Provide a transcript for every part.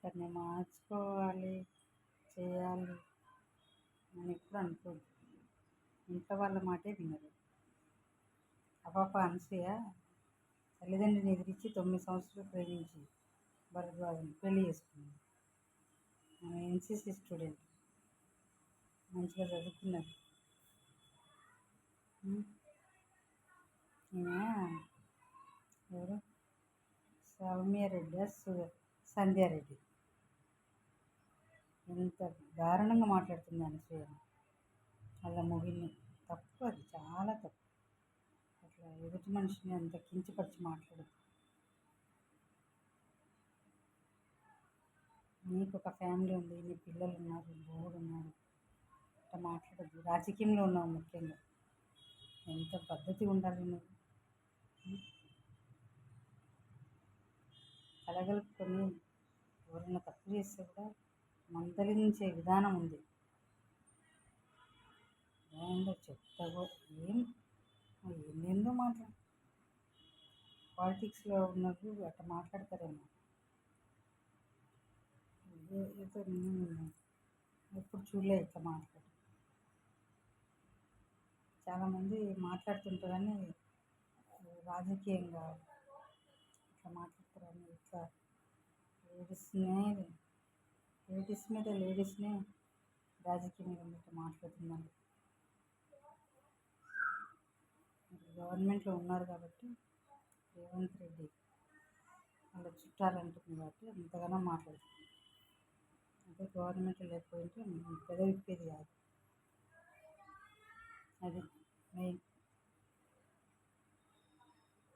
ఒకరిని మార్చుకోవాలి, చేయాలి అని ఎప్పుడు అనుకోద్దు. ఇంట్లో వాళ్ళ మాటే వినరు. ఆ పాప అనసూయ తల్లిదండ్రిని ఎదిరించి 9 సంవత్సరాలు ప్రేమించి భరద్వాజని పెళ్లి చేసుకుంది. ఆమె ఎన్సీసీ స్టూడెంట్, మంచిగా చదువుకున్నది. ఈమె ఎవరు సౌమ్యారెడ్డి, సంధ్యారెడ్డి ఎంత దారుణంగా మాట్లాడుతుంది అనసూయ వాళ్ళ మొగిల్ని. తప్పు, అది చాలా తప్పు. అట్లా ఎదుటి మనిషిని అంత కించపరిచి మాట్లాడదు. నీకు ఒక ఫ్యామిలీ ఉంది, నీ పిల్లలు ఉన్నారు, బోడు ఉన్నారు, అట్లా మాట్లాడద్దు. రాజకీయంలో ఉన్నావు ముఖ్యంగా, ఎంత పద్ధతి ఉండాలి నువ్వు. కలగలుపుకొని ఎవరైనా తప్పు చేస్తే కూడా మందలించే విధానం ఉంది. ఏందో చెప్తావో ఏందో మాట్లాడు. పాలిటిక్స్లో ఉన్నప్పుడు అట్లా మాట్లాడతారేమో. ఏదో నేను ఎప్పుడు చూడలే ఇట్లా మాట్లాడు. చాలామంది మాట్లాడుతుంటారని రాజకీయంగా ఇట్లా మాట్లాడతారని, ఇట్లా లేడీస్ మీద లేడీస్నే రాజకీయం మీద ఇట్లా మాట్లాడుతున్నాను. గవర్నమెంట్లో ఉన్నారు కాబట్టి రేవంత్ రెడ్డి వాళ్ళ చుట్టాలంటుంది కాబట్టి అంతగానో మాట్లాడుతుంది. అదే గవర్నమెంట్లో లేకపోతే పెద్ద విప్పేది కాదు. అది మెయిన్.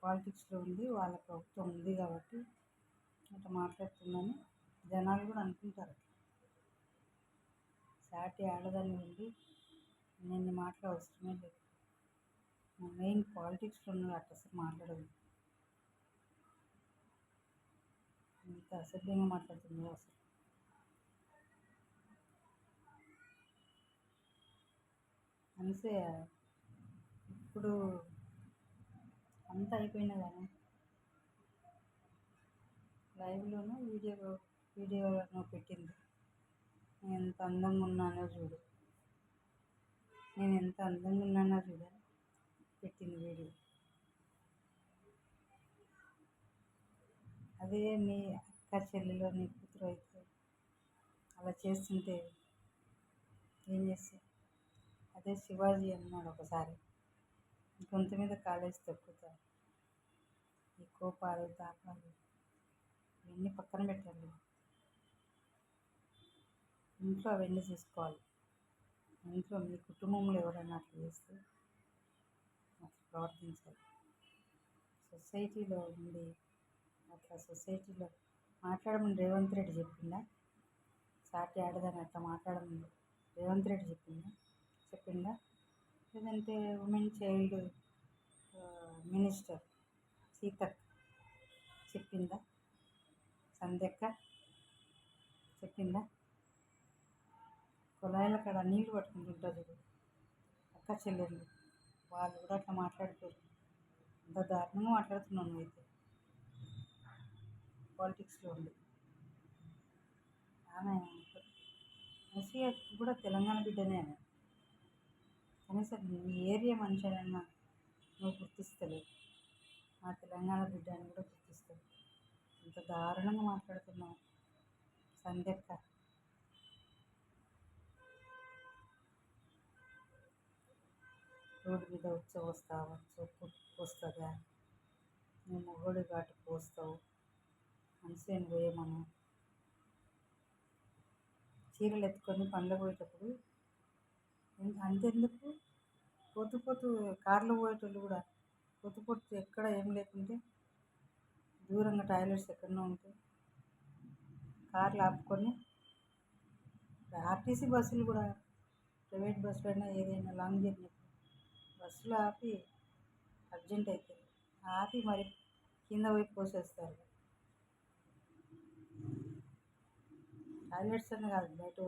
పాలిటిక్స్లో ఉంది, వాళ్ళ ప్రభుత్వం ఉంది కాబట్టి అట్లా మాట్లాడుతుందని జనాలు కూడా అనుకుంటారు. సాటి ఆడదాన్ని ఉండి నేను మాటలు అవసరమే లేదు. మెయిన్ పాలిటిక్స్లో ఉన్నది అట్లా అసలు మాట్లాడదు. ఇంత అసభ్యంగా మాట్లాడుతుంది అసలు. అనసూయ ఇప్పుడు అంతా అయిపోయినా కానీ లైవ్లోనూ వీడియోలో పెట్టింది. నేను ఎంత అందంగా ఉన్నానో చూడు, పెట్టింది వీడియో. అదే నీ అక్క చెల్లెలో నీ కూతురు అయితే అలా చేస్తుంటే ఏం చేస్తావు? అదే శివాజీ అన్నాడు ఒకసారి, గొంతు మీద కాలేసి తొక్కుతా. ఈ కోపాలు తాపాలు ఇవన్నీ పక్కన పెట్టాలి. ఇంట్లో అవన్నీ చూసుకోవాలి. ఇంట్లో మీ కుటుంబంలో ఎవరైనా అట్లా చేస్తే అట్లా ప్రవర్తించాలి. సొసైటీలో ఉండి అట్లా సొసైటీలో మాట్లాడమని రేవంత్ రెడ్డి చెప్పిందా? సాటి ఆడదని అట్లా మాట్లాడమని రేవంత్ రెడ్డి చెప్పిందా? లేదంటే ఉమెన్ చైల్డ్ మినిస్టర్ సీతక్క చెప్పిందా? సంధ్యక్క చెప్పిందా? కుళాయిల కాడ నీళ్ళు పట్టుకుంటుంటారు చూడు అక్క చెల్లెళ్ళు, వాళ్ళు కూడా అట్లా మాట్లాడుకోరు. అంత దారుణంగా మాట్లాడుతున్నావు నువ్వైతే పాలిటిక్స్లో ఉంది. ఆమె అనసూయ కూడా తెలంగాణ బిడ్డనే. ఆమె కనీసం నీ ఏరియా మనిషినన్నా నువ్వు గుర్తిస్తలేవు, మా తెలంగాణ బిడ్డ అని కూడా గుర్తిస్తావు. ఇంత దారుణంగా మాట్లాడుతున్నావు సంధ్యక్క. రోడ్డు మీద వస్తుందా? నువ్వు మొగోడు ఘాటు పోస్తావు. మనసేను పోయేమను. చీరలు ఎత్తుకొని పండ్లకు పోయేటప్పుడు అంతెందుకు, పొద్దు కార్లో పోయేటోళ్ళు కూడా పొద్దు ఎక్కడ ఏం లేకుంటే దూరంగా టాయిలెట్స్ ఎక్కడనో ఉంటే కార్లు ఆపుకొని, ఆర్టీసీ బస్సులు కూడా, ప్రైవేట్ బస్సులు అయినా ఏదైనా లాంగ్ జర్నీ బస్సులు ఆపి అర్జెంట్ అయితే ఆపి మరి కింద పోయి పోసేస్తారు. టాయిలెట్స్ అని కాదు, బయట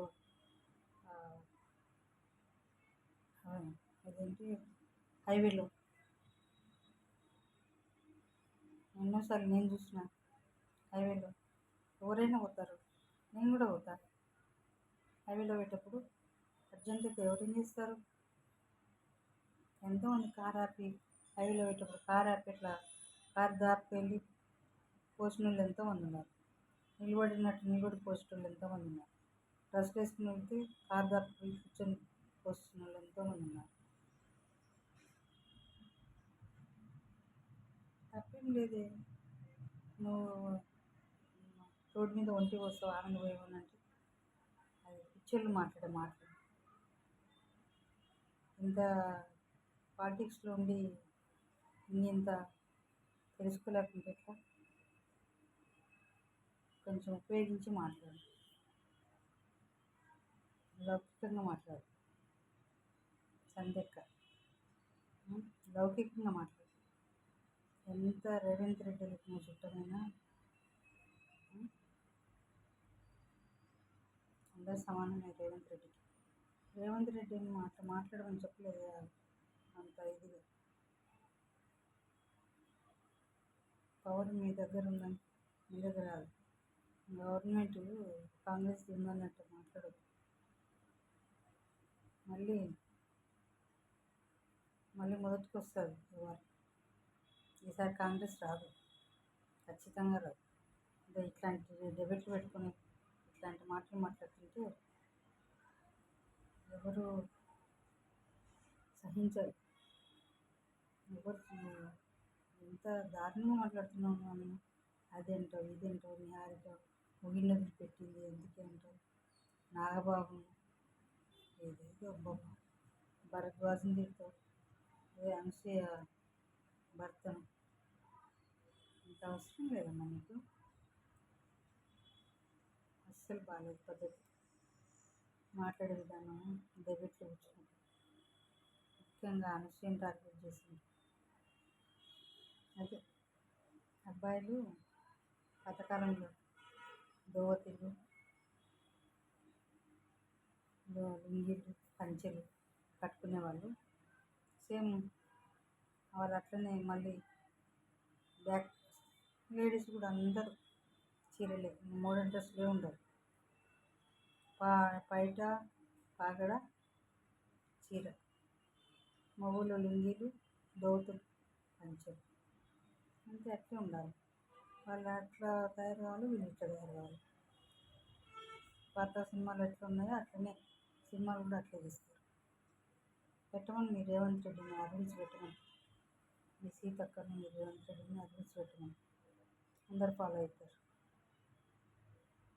అదేంటి హైవేలో ఎన్నోసార్లు నేను చూసిన. హైవేలో ఎవరైనా పోతారు, నేను కూడా పోతా. హైవేలో పెట్టేటప్పుడు అర్జెంట్ అయితే ఎవరేం చేస్తారు? ఎంతోమంది కార్ ఆపి హైవేలో పెట్టేటప్పుడు కార్ ఆపి ఇట్లా కార్ దాపుకెళ్ళి పోసిన వాళ్ళు ఎంతోమంది ఉన్నారు. నిలబడి పోసిన వాళ్ళు ఎంతోమంది ఉన్నారు. డ్రెస్సులు వేసుకుని వెళ్తే కార్ దాపుకి కూర్చొని పోస్తున్న వాళ్ళు ఎంతోమంది ఉన్నారు. తప్పేం లేదే. నువ్వు రోడ్డు మీద ఒంటి వస్తావు ఆనంద పోయేవని అంటే అది పిచ్చోళ్ళు మాట్లాడే మాటలు. ఇంత పాలిటిక్స్లో ఉండి ఇంత తెలుసుకోలేకుంటే ఎట్లా? కొంచెం ఉపయోగించి మాట్లాడు, లౌకికంగా మాట్లాడు. సందెక్క లౌకికంగా మాట్లాడు. ఎంత రేవంత్ రెడ్డికి నువ్వు చుట్టమైనా అందరు సమానమే. రేవంత్ రెడ్డిని మాట్లాడమని చెప్పలేదు కదా అంత ఇదిగా. పవర్ మీ దగ్గర ఉందని మీ దగ్గర రాదు. గవర్నమెంట్ కాంగ్రెస్ ఉందన్నట్టు మాట్లాడదు. మళ్ళీ మొదటికి వస్తుంది ఇవాళ. ఈసారి కాంగ్రెస్ రాదు, ఖచ్చితంగా రాదు. అంటే ఇట్లాంటి డెబేట్లు పెట్టుకొని ఇట్లాంటి మాటలు మాట్లాడుతుంటే ఎవరు సహించరు. ఎవరు ఎంత దారుణంగా మాట్లాడుతున్నావు అని అదేంటో ఇదేంటో నిహారిక ముగిన వదిలిపెట్టింది ఎందుకే అంటావు. నాగబాబు ఏదేదో భరద్వాజం తిడతావు. అదే అనసూయ భర్తను. ఇంత అవసరం లేదమ్మా నీకు. అస్సలు బాగాలేదు పద్ధతి, మాట్లాడే విధానం. డెబిట్లు కూర్చున్నట్టు ముఖ్యంగా అనసూయని టార్గెట్ చేసింది. అదే అబ్బాయిలు పాతకాలంలో దోవతిలు లుంగీలు పంచెలు కట్టుకునేవాళ్ళు. సేమ్ వాళ్ళు అట్లనే మళ్ళీ బ్యాక్ లేడీస్ కూడా అందరూ చీరలే, మోడర్న్ డ్రెస్సులే ఉండవు. పైట పాగడ చీర, మగవాళ్ళు లుంగీలు దోవతులు పంచెలు, అంతే అట్లే ఉండాలి. వాళ్ళు అట్లా తయారు కావాలి, వీళ్ళు ఇట్లా తయారు కావాలి. పాత సినిమాలు ఎట్లా ఉన్నాయో అట్లనే సినిమాలు కూడా అట్లే తీస్తారు. పెట్టమని మీ రేవంత్ రెడ్డిని అర్హుల్స్ పెట్టమని, మీ సీతక్కని మీ రేవంత్ రెడ్డిని అర్హుల్స్ పెట్టమని అందరు ఫాలో అవుతారు.